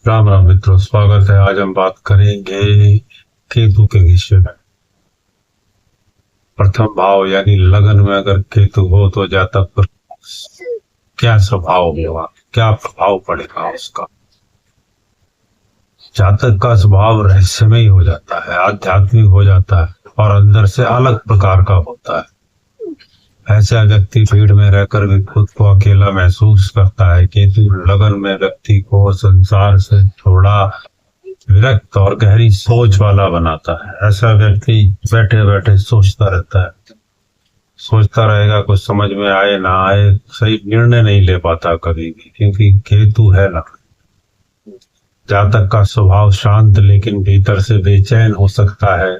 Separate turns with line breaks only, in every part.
राम राम मित्रों, स्वागत है। आज हम बात करेंगे केतु के विषय में। प्रथम भाव यानी लगन में अगर केतु हो तो जातक पर क्या स्वभाव होगा, क्या प्रभाव पड़ेगा उसका। जातक का स्वभाव रहस्यमय हो जाता है, आध्यात्मिक हो जाता है और अंदर से अलग प्रकार का होता है। ऐसा व्यक्ति भीड़ में रहकर भी खुद को अकेला महसूस करता है। केतु लगन में व्यक्ति को संसार से थोड़ा विरक्त और गहरी सोच वाला बनाता है। ऐसा व्यक्ति बैठे बैठे सोचता रहता है, सोचता रहेगा, कुछ समझ में आए ना आए, सही निर्णय नहीं ले पाता कभी भी, क्योंकि केतु है ना। जातक का स्वभाव शांत लेकिन भीतर से बेचैन हो सकता है।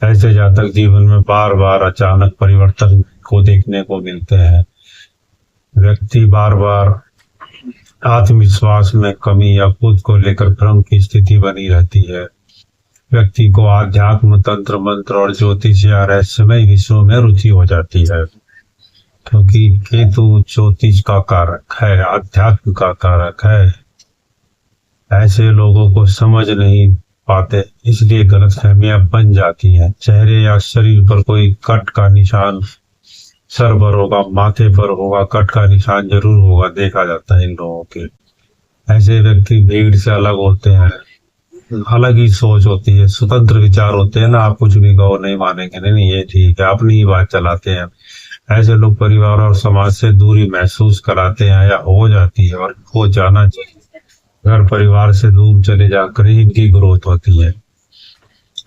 ऐसे जातक जीवन में बार बार अचानक परिवर्तन को देखने को मिलते हैं। व्यक्ति बार बार आत्मविश्वास में कमी या खुद को लेकर भ्रम की स्थिति बनी रहती है। व्यक्ति को आध्यात्म, तंत्र मंत्र और ज्योतिष या रहस्यमय विषयों में रुचि हो जाती है, क्योंकि केतु ज्योतिष का कारक है, आध्यात्म का कारक है। ऐसे लोगों को समझ नहीं पाते, इसलिए गलतफहमियां बन जाती हैं। चेहरे या शरीर पर कोई कट का निशान, सर पर होगा, माथे पर होगा, कट का निशान जरूर होगा, देखा जाता है इन लोगों के। ऐसे व्यक्ति भीड़ से अलग होते हैं, अलग ही सोच होती है, स्वतंत्र विचार होते हैं ना। आप कुछ भी कहो नहीं मानेंगे, नहीं ये ठीक है, अपनी ही बात चलाते हैं। ऐसे लोग परिवार और समाज से दूरी महसूस कराते हैं या हो जाती है, और हो जाना चाहिए। घर परिवार से दूर चले जाकर ही इनकी ग्रोथ होती है।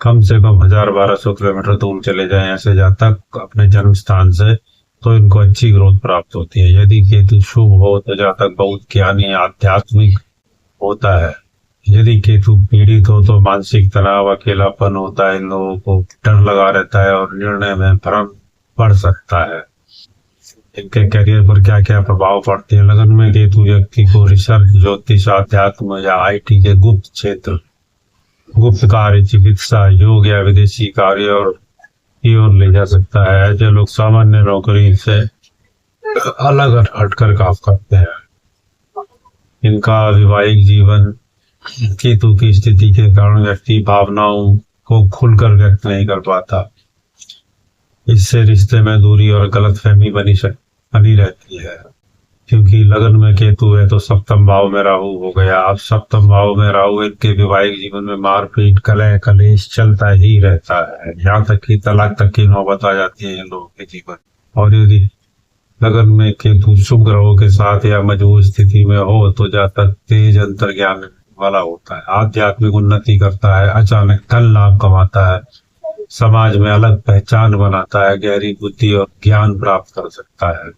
कम से कम 1000-1200 किलोमीटर दूर चले जाएं ऐसे जातक अपने जन्म स्थान से, तो इनको अच्छी ग्रोथ प्राप्त होती है। यदि केतु शुभ हो तो जातक बहुत ज्ञानी, आध्यात्मिक होता है। यदि केतु पीड़ित हो तो मानसिक तनाव, अकेलापन होता है। इन लोगों को डर लगा रहता है और निर्णय में भ्रम पड़ सकता है। इनके करियर पर क्या क्या प्रभाव पड़ते हैं। लगन में केतु व्यक्ति को रिसर्च, ज्योतिष, आध्यात्म या IT के गुप्त क्षेत्र, गुप्त कार्य, चिकित्सा, योग या विदेशी कार्य और की ओर ले जा सकता है। ऐसे लोग सामान्य नौकरी से अलग हटकर काम करते हैं। इनका वैवाहिक जीवन केतु की स्थिति के कारण व्यक्ति भावनाओं को खुलकर व्यक्त नहीं कर पाता। इससे रिश्ते में दूरी और गलतफहमी बनी रहती है। क्योंकि लगन में केतु है तो सप्तम भाव में राहु हो गया। अब सप्तम भाव में राहु, इनके वैवाहिक जीवन में मारपीट, कलह कलेश चलता ही रहता है। यहाँ तक कि तलाक तक की नौबत आ जाती है इन लोगों के जीवन। और यदि लगन में केतु शुभ ग्रहों के साथ या मजबूत स्थिति में हो तो जातक तेज अंतर्ज्ञान वाला होता है, आध्यात्मिक उन्नति करता है, अचानक धन लाभ कमाता है, समाज में अलग पहचान बनाता है, गहरी बुद्धि और ज्ञान प्राप्त कर सकता है।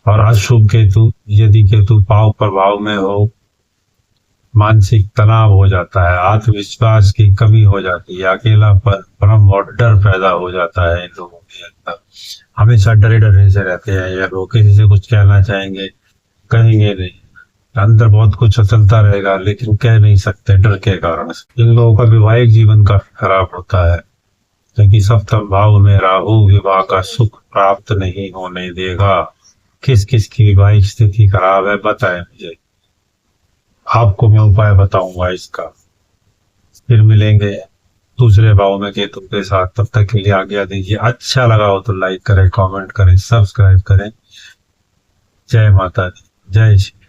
और अशुभ केतु, यदि केतु पाव प्रभाव में हो, मानसिक तनाव हो जाता है, आत्मविश्वास की कमी हो जाती है, अकेलापन, भ्रम और डर पैदा हो जाता है इन लोगों के अंदर। हमेशा डरे डरे से रहते हैं। या लोग किसी से कुछ कहना चाहेंगे, कहेंगे नहीं, अंदर बहुत कुछ चलता रहेगा लेकिन कह नहीं सकते डर के कारण। इन लोगों का वैवाहिक जीवन काफी खराब होता है, क्योंकि सप्तम भाव में राहु विवाह का सुख प्राप्त नहीं होने देगा। किस किस की वैवाहिक स्थिति खराब है बताएं मुझे, आपको मैं उपाय बताऊंगा इसका। फिर मिलेंगे दूसरे भाव में केतु के साथ। तब तक के लिए आज्ञा दीजिए। अच्छा लगा हो तो लाइक करें, कमेंट करें, सब्सक्राइब करें। जय माता दी, जय श्री।